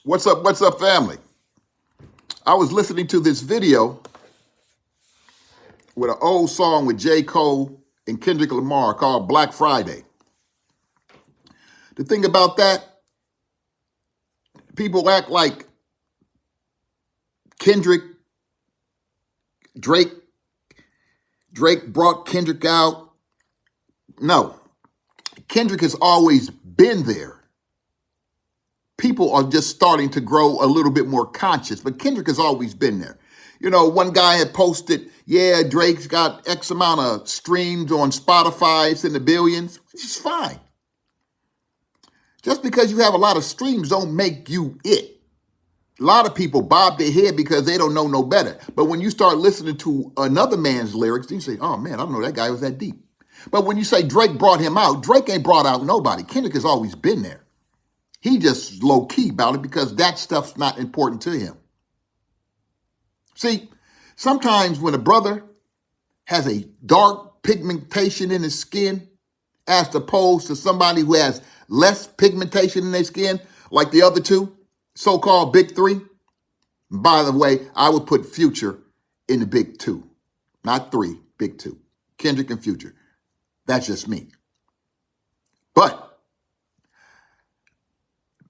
What's up, family? I was listening to this video with an old song with J. Cole and Kendrick Lamar called Black Friday. The thing about that, people act like Kendrick, Drake brought Kendrick out. No, Kendrick has always been there. People are just starting to grow a little bit more conscious, but Kendrick has always been there. You know, one guy had posted, yeah, Drake's got X amount of streams on Spotify, it's in the billions, which is fine. Just because you have a lot of streams don't make you it. A lot of people bob their head because they don't know no better. But when you start listening to another man's lyrics, you say, oh man, I don't know that guy was that deep. But when you say Drake brought him out, Drake ain't brought out nobody. Kendrick has always been there. He just low-key about it because that stuff's not important to him. See, sometimes when a brother has a dark pigmentation in his skin, as opposed to somebody who has less pigmentation in their skin, like the other two, so-called big three. By the way, I would put Future in the big two, not three, big two. Kendrick and Future. That's just me. But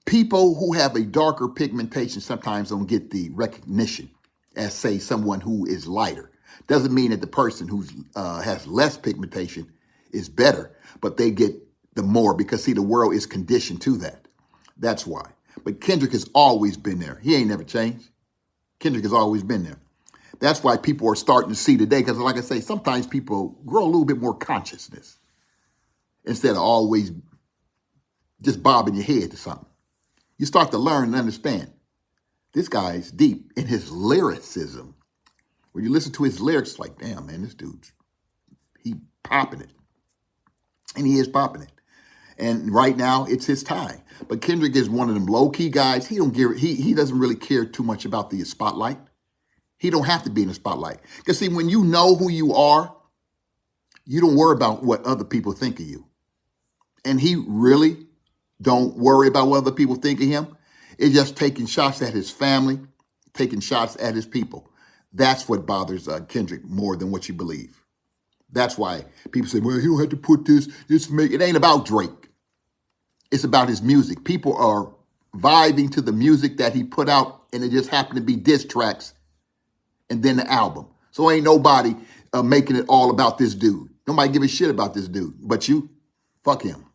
people who have a darker pigmentation sometimes don't get the recognition as, say, someone who is lighter. Doesn't mean that the person who has less pigmentation is better, but they get the more because, see, the world is conditioned to that. That's why. But Kendrick has always been there. He ain't never changed. Kendrick has always been there. That's why people are starting to see today, because like I say, sometimes people grow a little bit more consciousness instead of always just bobbing your head to something. You start to learn and understand this guy's deep in his lyricism. When you listen to his lyrics, it's like, damn, man, this dude's, he popping it. And he is popping it. And right now, it's his time. But Kendrick is one of them low-key guys. He doesn't really care too much about the spotlight. He don't have to be in the spotlight. Because see, when you know who you are, you don't worry about what other people think of you. And he really don't worry about what other people think of him. It's just taking shots at his family, taking shots at his people. That's what bothers Kendrick more than what you believe. That's why people say, well, he don't have to put this. It ain't about Drake. It's about his music. People are vibing to the music that he put out, and it just happened to be diss tracks and then the album. So ain't nobody making it all about this dude. Nobody give a shit about this dude. But you, fuck him.